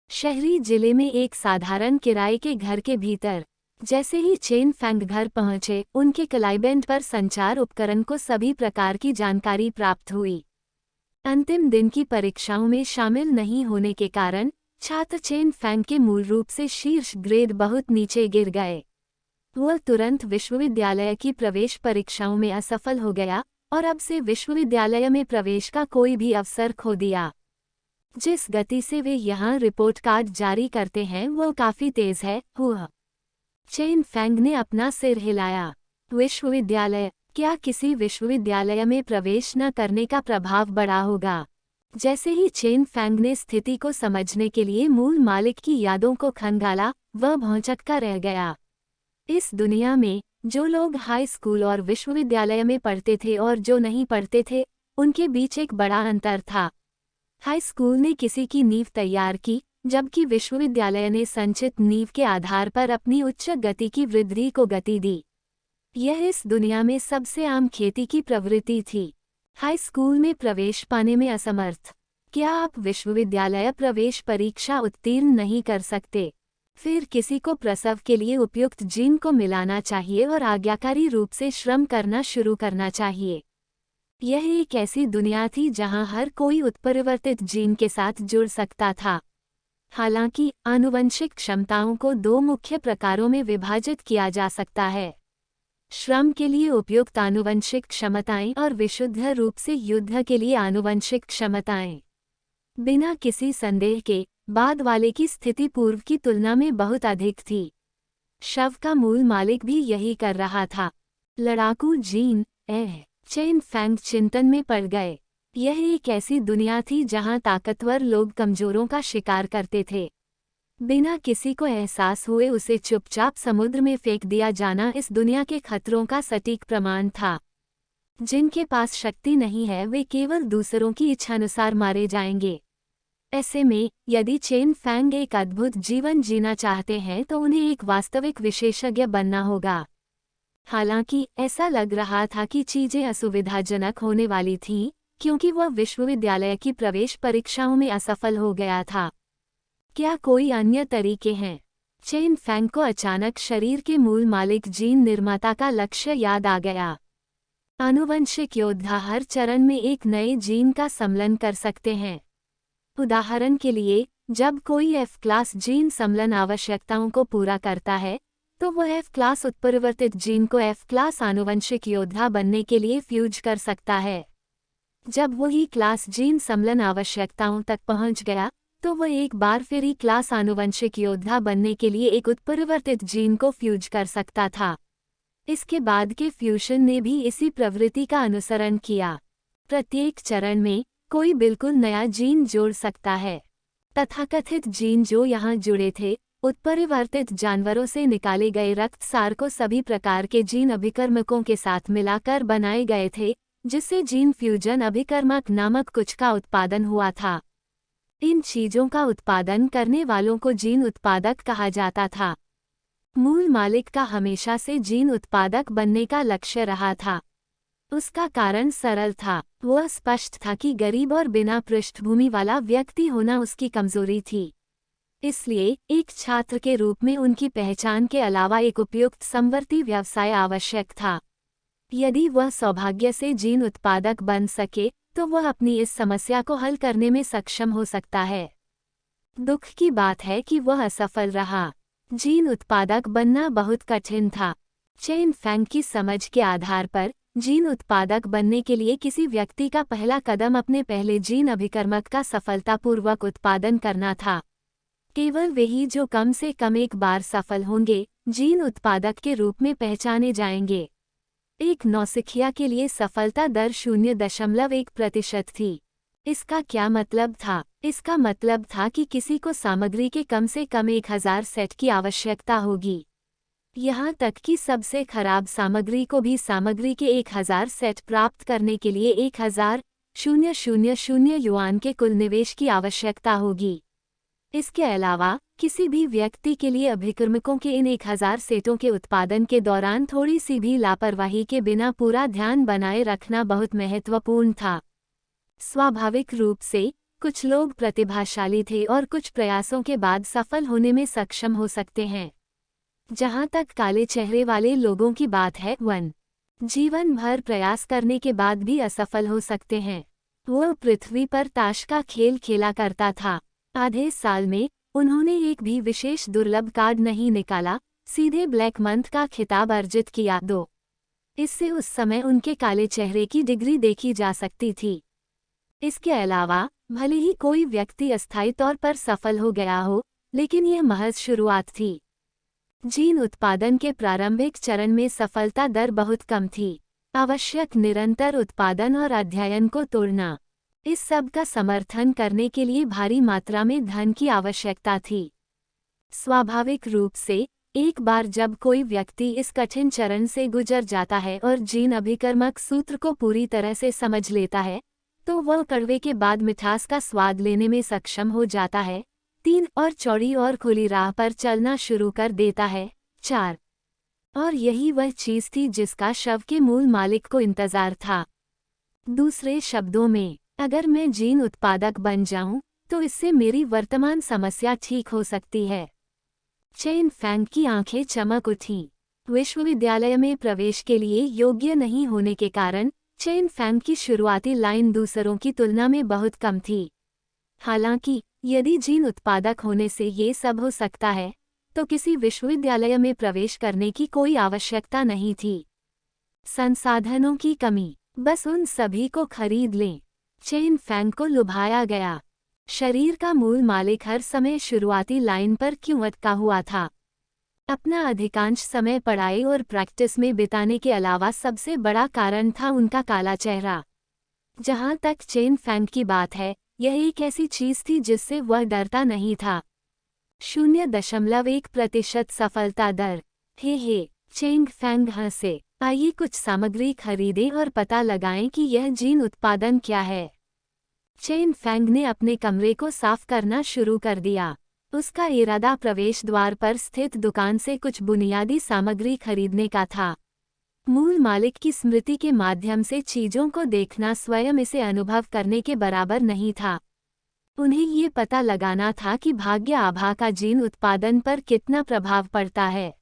शहरी जिले में एक साधारण किराए के घर के भीतर जैसे ही चेन फेंग घर पहुंचे, उनके क्लाइबेंट पर संचार उपकरण को सभी प्रकार की जानकारी प्राप्त हुई। अंतिम दिन की परीक्षाओं में शामिल नहीं होने के कारण छात्र चेन फेंग के मूल रूप से शीर्ष ग्रेड बहुत नीचे गिर गए। वह तुरंत विश्वविद्यालय की प्रवेश परीक्षाओं में असफल हो गया और अब से विश्वविद्यालय में प्रवेश का कोई भी अवसर खो दिया। जिस गति से वे यहाँ रिपोर्ट कार्ड जारी करते हैं वह काफी तेज है। हुआ चेन फेंग ने अपना सिर हिलाया। विश्वविद्यालय, क्या किसी विश्वविद्यालय में प्रवेश न करने का प्रभाव बड़ा होगा? जैसे ही चेन फेंग ने स्थिति को समझने के लिए मूल मालिक की यादों को खंगाला, वह भौंचक्का रह गया। इस दुनिया में जो लोग हाई स्कूल और विश्वविद्यालय में पढ़ते थे और जो नहीं पढ़ते थे, उनके बीच एक बड़ा अंतर था। हाई स्कूल ने किसी की नींव तैयार की, जबकि विश्वविद्यालय ने संचित नींव के आधार पर अपनी उच्च गति की वृद्धि को गति दी। यह इस दुनिया में सबसे आम खेती की प्रवृत्ति थी। हाई स्कूल में प्रवेश पाने में असमर्थ, क्या आप विश्वविद्यालय प्रवेश परीक्षा उत्तीर्ण नहीं कर सकते? फिर किसी को प्रसव के लिए उपयुक्त जीन को मिलाना चाहिए और आज्ञाकारी रूप से श्रम करना शुरू करना चाहिए। यह एक ऐसी दुनिया थी जहां हर कोई उत्परिवर्तित जीन के साथ जुड़ सकता था। हालांकि आनुवंशिक क्षमताओं को दो मुख्य प्रकारों में विभाजित किया जा सकता है: श्रम के लिए उपयुक्त आनुवंशिक क्षमताएं और विशुद्ध रूप से युद्ध के लिए आनुवंशिक क्षमताएं। बिना किसी संदेह के बाद वाले की स्थिति पूर्व की तुलना में बहुत अधिक थी। शव का मूल मालिक भी यही कर रहा था। लड़ाकू जीन। चेन फेंग चिंतन में पड़ गए। यह एक ऐसी दुनिया थी जहां ताकतवर लोग कमजोरों का शिकार करते थे। बिना किसी को एहसास हुए उसे चुपचाप समुद्र में फेंक दिया जाना इस दुनिया के खतरों का सटीक प्रमाण था। जिनके पास शक्ति नहीं है वे केवल दूसरों की इच्छानुसार मारे जाएंगे। ऐसे में यदि चेन फेंग एक अद्भुत जीवन जीना चाहते हैं तो उन्हें एक वास्तविक विशेषज्ञ बनना होगा। हालांकि ऐसा लग रहा था कि चीजें असुविधाजनक होने वाली थीं, क्योंकि वह विश्वविद्यालय की प्रवेश परीक्षाओं में असफल हो गया था। क्या कोई अन्य तरीके हैं? चेन फेंग को अचानक शरीर के मूल मालिक जीन निर्माता का लक्ष्य याद आ गया। आनुवंशिक योद्धा हर चरण में एक नए जीन का सम्मिलन कर सकते हैं। उदाहरण के लिए, जब कोई एफ क्लास जीन सम्मिलन आवश्यकताओं को पूरा करता है, तो वह एफ क्लास उत्परिवर्तित जीन को एफ क्लास आनुवंशिक योद्धा बनने के लिए फ्यूज कर सकता है। जब वही क्लास जीन सम्मिलन आवश्यकताओं तक पहुंच गया, तो वह एक बार फिर ई क्लास आनुवंशिक योद्धा बनने के लिए एक उत्परिवर्तित जीन को फ्यूज कर सकता था। इसके बाद के फ्यूशन ने भी इसी प्रवृत्ति का अनुसरण किया। प्रत्येक चरण में कोई बिल्कुल नया जीन जोड़ सकता है। तथाकथित जीन जो यहाँ जुड़े थे, उत्परिवर्तित जानवरों से निकाले गए रक्तसार को सभी प्रकार के जीन अभिकर्मकों के साथ मिलाकर बनाए गए थे, जिससे जीन फ्यूजन अभिकर्मक नामक कुछ का उत्पादन हुआ था। इन चीजों का उत्पादन करने वालों को जीन उत्पादक कहा जाता था। मूल मालिक का हमेशा से जीन उत्पादक बनने का लक्ष्य रहा था। उसका कारण सरल था। वह स्पष्ट था कि गरीब और बिना पृष्ठभूमि वाला व्यक्ति होना उसकी कमजोरी थी। इसलिए एक छात्र के रूप में उनकी पहचान के अलावा एक उपयुक्त समवर्ती व्यवसाय आवश्यक था। यदि वह सौभाग्य से जीन उत्पादक बन सके, तो वह अपनी इस समस्या को हल करने में सक्षम हो सकता है। दुख की बात है कि वह असफल रहा। जीन उत्पादक बनना बहुत कठिन था। चेन फेंग की समझ के आधार पर जीन उत्पादक बनने के लिए किसी व्यक्ति का पहला कदम अपने पहले जीन अभिकर्मक का सफलतापूर्वक उत्पादन करना था। केवल वही जो कम से कम एक बार सफल होंगे, जीन उत्पादक के रूप में पहचाने जाएंगे। एक नौसिखिया के लिए सफलता दर 0.1% थी। इसका क्या मतलब था? इसका मतलब था कि किसी को सामग्री के कम से कम 1000 सेट की आवश्यकता होगी। यहाँ तक कि सबसे खराब सामग्री को भी सामग्री के 1000 सेट प्राप्त करने के लिए 1000 युआन के कुल निवेश की आवश्यकता होगी। इसके अलावा किसी भी व्यक्ति के लिए अभिकर्मकों के इन 1000 सेटों के उत्पादन के दौरान थोड़ी सी भी लापरवाही के बिना पूरा ध्यान बनाए रखना बहुत महत्वपूर्ण था। स्वाभाविक रूप से कुछ लोग प्रतिभाशाली थे और कुछ प्रयासों के बाद सफल होने में सक्षम हो सकते हैं। जहां तक काले चेहरे वाले लोगों की बात है, वन जीवन भर प्रयास करने के बाद भी असफल हो सकते हैं। वह पृथ्वी पर ताश का खेल खेला करता था। आधे साल में उन्होंने एक भी विशेष दुर्लभ कार्ड नहीं निकाला, सीधे ब्लैक मंथ का खिताब अर्जित किया। 2 इससे उस समय उनके काले चेहरे की डिग्री देखी जा सकती थी। इसके अलावा भले ही कोई व्यक्ति अस्थायी तौर पर सफल हो गया हो, लेकिन यह महज शुरुआत थी। जीन उत्पादन के प्रारंभिक चरण में सफलता दर बहुत कम थी। आवश्यक निरंतर उत्पादन और अध्ययन को तोड़ना, इस सब का समर्थन करने के लिए भारी मात्रा में धन की आवश्यकता थी। स्वाभाविक रूप से एक बार जब कोई व्यक्ति इस कठिन चरण से गुजर जाता है और जीन अभिकर्मक सूत्र को पूरी तरह से समझ लेता है, तो वह कड़वे के बाद मिठास का स्वाद लेने में सक्षम हो जाता है। 3 और चौड़ी और खुली राह पर चलना शुरू कर देता है। 4 और यही वह चीज थी जिसका शव के मूल मालिक को इंतजार था। दूसरे शब्दों में, अगर मैं जीन उत्पादक बन जाऊं, तो इससे मेरी वर्तमान समस्या ठीक हो सकती है। चेन फैंग की आंखें चमक उठीं। विश्वविद्यालय में प्रवेश के लिए योग्य नहीं होने के कारण चेन फैंग की शुरुआती लाइन दूसरों की तुलना में बहुत कम थी। हालांकि यदि जीन उत्पादक होने से ये सब हो सकता है, तो किसी विश्वविद्यालय में प्रवेश करने की कोई आवश्यकता नहीं थी। संसाधनों की कमी, बस उन सभी को खरीद लें। चेन फैंग को लुभाया गया। शरीर का मूल मालिक हर समय शुरुआती लाइन पर क्यों अटका हुआ था? अपना अधिकांश समय पढ़ाई और प्रैक्टिस में बिताने के अलावा सबसे बड़ा कारण था उनका काला चेहरा। जहां तक चेन फैंग की बात है, यह एक ऐसी चीज थी जिससे वह डरता नहीं था। 0.1% सफलता दर। हे, चेंग फैंग हंसे। आइए कुछ सामग्री खरीदें और पता लगाएं कि यह जीन उत्पादन क्या है। चेन फैंग ने अपने कमरे को साफ करना शुरू कर दिया। उसका इरादा प्रवेश द्वार पर स्थित दुकान से कुछ बुनियादी सामग्री खरीदने का था। मूल मालिक की स्मृति के माध्यम से चीजों को देखना स्वयं इसे अनुभव करने के बराबर नहीं था। उन्हें ये पता लगाना था कि भाग्य आभा का जीन उत्पादन पर कितना प्रभाव पड़ता है।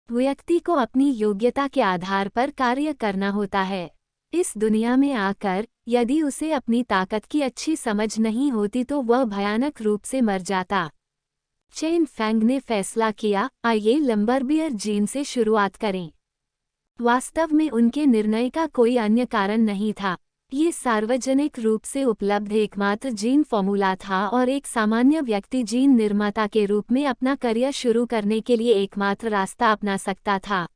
व्यक्ति को अपनी योग्यता के आधार पर कार्य करना होता है। इस दुनिया में आकर यदि उसे अपनी ताकत की अच्छी समझ नहीं होती तो वह भयानक रूप से मर जाता। चेन फैंग ने फैसला किया, आइए लंबरबियर जीन से शुरुआत करें। वास्तव में उनके निर्णय का कोई अन्य कारण नहीं था। ये सार्वजनिक रूप से उपलब्ध एकमात्र जीन फॉर्मूला था और एक सामान्य व्यक्ति जीन निर्माता के रूप में अपना करियर शुरू करने के लिए एकमात्र रास्ता अपना सकता था।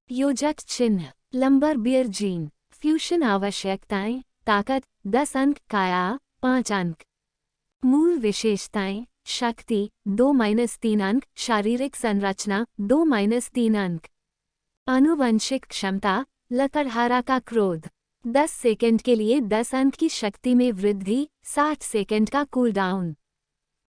योजक चिन्ह, लंबरबियर जीन। फ्यूशन आवश्यकताएं, ताकत 10 अंक, काया 5 अंक। मूल विशेषताएं, शक्ति 2-3 अंक, शारीरिक संरचना 2-3 अंक। आनुवंशिक क्षमता, लकड़हारा का क्रोध। 10 सेकंड के लिए 10 अंक की शक्ति में वृद्धि, 60 सेकंड का कूलडाउन।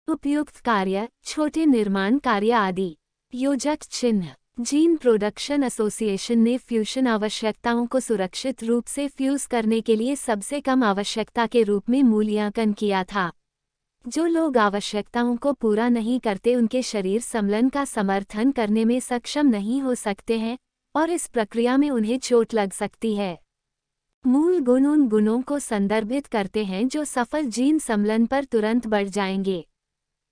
उपयुक्त कार्य, छोटे निर्माण कार्य आदि। योजक चिन्ह, जीन प्रोडक्शन एसोसिएशन ने फ्यूशन आवश्यकताओं को सुरक्षित रूप से फ्यूज करने के लिए सबसे कम आवश्यकता के रूप में मूल्यांकन किया था। जो लोग आवश्यकताओं को पूरा नहीं करते उनके शरीर सम्लन का समर्थन करने में सक्षम नहीं हो सकते हैं और इस प्रक्रिया में उन्हें चोट लग सकती है। मूल गुण उन गुणों को संदर्भित करते हैं जो सफल जीन सम्लन पर तुरंत बढ़ जाएंगे।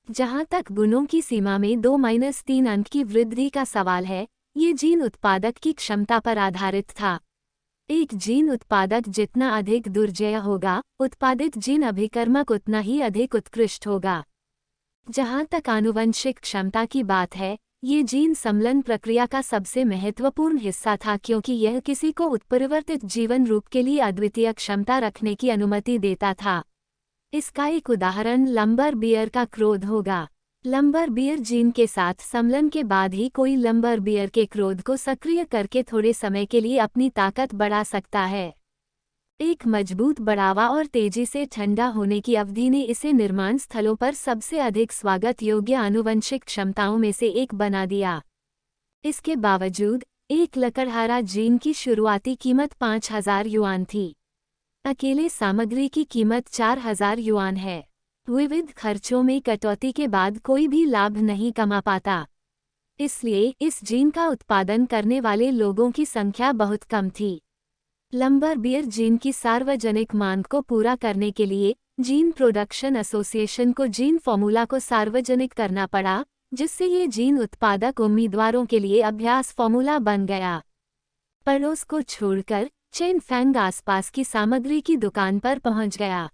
जहां तक गुणों की सीमा में 2-3 अंक की वृद्धि का सवाल है, ये जीन उत्पादक की क्षमता पर आधारित था। एक जीन उत्पादक जितना अधिक दुर्जय होगा, उत्पादित जीन अभिकर्मक उतना ही अधिक उत्कृष्ट होगा। जहां तक आनुवंशिक क्षमता की बात है, ये जीन सम्लन प्रक्रिया का सबसे महत्वपूर्ण हिस्सा था क्योंकि यह किसी को उत्परिवर्तित जीवन रूप के लिए अद्वितीय क्षमता रखने की अनुमति देता था। इसका एक उदाहरण लंबर बियर का क्रोध होगा। लंबर बियर जीन के साथ सम्लन के बाद ही कोई लंबर बियर के क्रोध को सक्रिय करके थोड़े समय के लिए अपनी ताकत बढ़ा सकता है। एक मजबूत बढ़ावा और तेजी से ठंडा होने की अवधि ने इसे निर्माण स्थलों पर सबसे अधिक स्वागत योग्य आनुवंशिक क्षमताओं में से एक बना दिया। इसके बावजूद एक लकड़हारा जीन की शुरुआती कीमत 5000 युआन थी। अकेले सामग्री की कीमत 4000 युआन है। विविध खर्चों में कटौती के बाद कोई भी लाभ नहीं कमा पाता। इसलिए इस जीन का उत्पादन करने वाले लोगों की संख्या बहुत कम थी। लंबर बियर जीन की सार्वजनिक मांग को पूरा करने के लिए जीन प्रोडक्शन एसोसिएशन को जीन फॉर्मूला को सार्वजनिक करना पड़ा, जिससे ये जीन उत्पादक उम्मीदवारों के लिए अभ्यास फॉर्मूला बन गया। पड़ोस को छोड़कर चेन फैंग आसपास की सामग्री की दुकान पर पहुंच गया।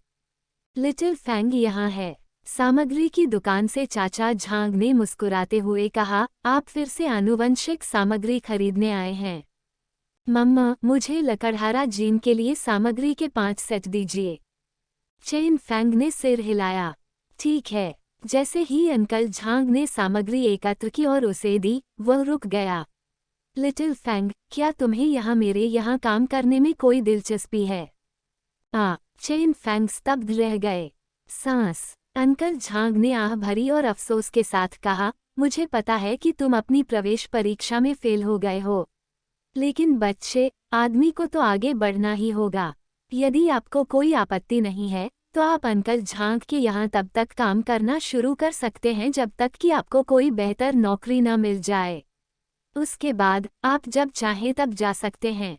लिटिल फैंग यहाँ है। सामग्री की दुकान से चाचा झांग ने मुस्कुराते हुए कहा, आप फिर से आनुवंशिक सामग्री खरीदने आए हैं। मम्मा, मुझे लकड़हारा जीन के लिए सामग्री के 5 सेट दीजिए। चेन फैंग ने सिर हिलाया। ठीक है। जैसे ही अंकल झांग ने सामग्री एकत्र की और उसे दी, वह रुक गया। लिटिल फैंग, क्या तुम्हें यहाँ मेरे यहाँ काम करने में कोई दिलचस्पी है? चेन फैंग स्तब्ध रह गए। सांस। अंकल झांग ने आह भरी और अफसोस के साथ कहा, मुझे पता है कि तुम अपनी प्रवेश परीक्षा में फेल हो गए हो। लेकिन बच्चे, आदमी को तो आगे बढ़ना ही होगा। यदि आपको कोई आपत्ति नहीं है, तो आप अंकल झांग के यहाँ तब तक काम करना शुरू कर सकते हैं जब तक कि आपको कोई बेहतर नौकरी न मिल जाए। उसके बाद आप जब चाहें तब जा सकते हैं।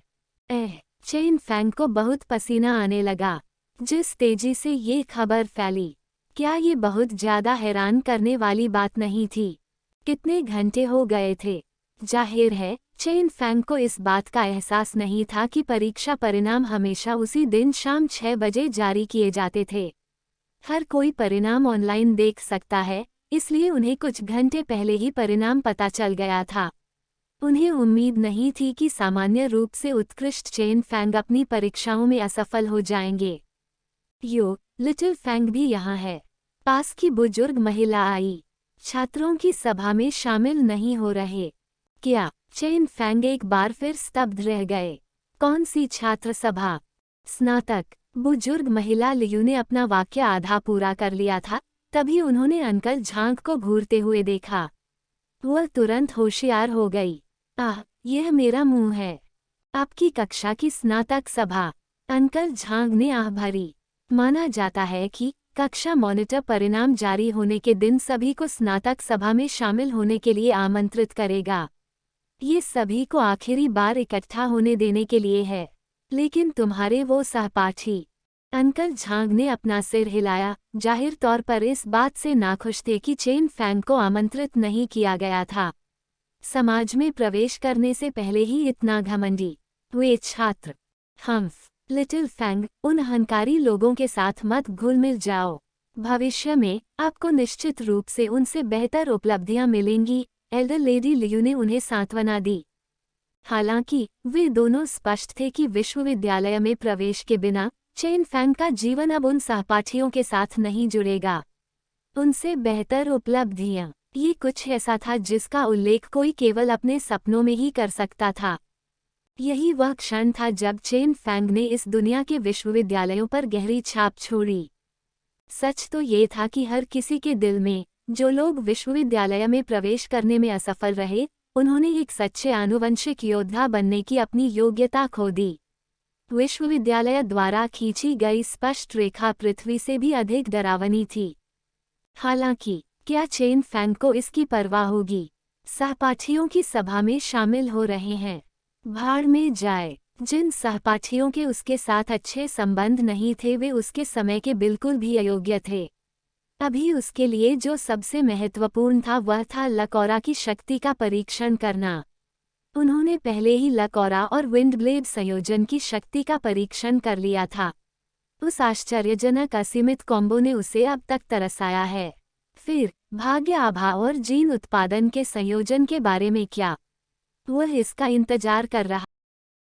चेन फैंग को बहुत पसीना आने लगा। जिस तेजी से ये खबर फैली, क्या ये बहुत ज्यादा हैरान करने वाली बात नहीं थी? कितने घंटे हो गए थे? जाहिर है, चेन फैंग को इस बात का एहसास नहीं था कि परीक्षा परिणाम हमेशा उसी दिन शाम 6 बजे जारी किए जाते थे। हर कोई परिणाम ऑनलाइन देख सकता है, इसलिए उन्हें कुछ घंटे पहले ही परिणाम पता चल गया था। उन्हें उम्मीद नहीं थी कि सामान्य रूप से उत्कृष्ट चेन फैंग अपनी परीक्षाओं में असफल हो जाएंगे। लिटिल फैंग भी यहाँ है। पास की बुजुर्ग महिला आई। छात्रों की सभा में शामिल नहीं हो रहे क्या? चेन फैंग एक बार फिर स्तब्ध रह गए। कौन सी छात्र सभा? स्नातक। बुजुर्ग महिला लियू ने अपना वाक्य आधा पूरा कर लिया था, तभी उन्होंने अंकल झांग को घूरते हुए देखा। वह तुरंत होशियार हो गई। यह मेरा मुंह है। आपकी कक्षा की स्नातक सभा। अंकल झांग ने आह भरी। माना जाता है कि कक्षा मॉनिटर परिणाम जारी होने के दिन सभी को स्नातक सभा में शामिल होने के लिए आमंत्रित करेगा। ये सभी को आखिरी बार इकट्ठा होने देने के लिए है। लेकिन तुम्हारे वो सहपाठी। अंकल झांग ने अपना सिर हिलाया, जाहिर तौर पर इस बात से नाखुश थे कि चेन फैंग को आमंत्रित नहीं किया गया था। समाज में प्रवेश करने से पहले ही इतना घमंडी। वे छात्र। हम्फ। लिटिल फैंग, उन अहंकारी लोगों के साथ मत घुल मिल जाओ। भविष्य में आपको निश्चित रूप से उनसे बेहतर उपलब्धियां मिलेंगी, एल्डर लेडी लियू ने उन्हें सांत्वना दी। हालांकि वे दोनों स्पष्ट थे कि विश्वविद्यालय में प्रवेश के बिना चेन फैंग का जीवन अब उन सहपाठियों के साथ नहीं जुड़ेगा। उनसे बेहतर उपलब्धियां, ये कुछ ऐसा था जिसका उल्लेख कोई केवल अपने सपनों में ही कर सकता था। यही वह क्षण था जब चेन फैंग ने इस दुनिया के विश्वविद्यालयों पर गहरी छाप छोड़ी। सच तो ये था कि हर किसी के दिल में, जो लोग विश्वविद्यालय में प्रवेश करने में असफल रहे, उन्होंने एक सच्चे आनुवंशिक योद्धा बनने की अपनी योग्यता खो दी। विश्वविद्यालय द्वारा खींची गई स्पष्ट रेखा पृथ्वी से भी अधिक डरावनी थी। हालांकि क्या चेन फैंग को इसकी परवाह होगी? सहपाठियों की सभा में शामिल हो रहे हैं। भाड़ में जाए। जिन सहपाठियों के उसके साथ अच्छे संबंध नहीं थे वे उसके समय के बिल्कुल भी अयोग्य थे। अभी उसके लिए जो सबसे महत्वपूर्ण था वह था लकौरा की शक्ति का परीक्षण करना। उन्होंने पहले ही लकौरा और विंडब्लेड संयोजन की शक्ति का परीक्षण कर लिया था। उस आश्चर्यजनक असीमित कॉम्बो ने उसे अब तक तरसाया है। फिर भाग्य आभा और जीन उत्पादन के संयोजन के बारे में क्या? वह इसका इंतजार कर रहा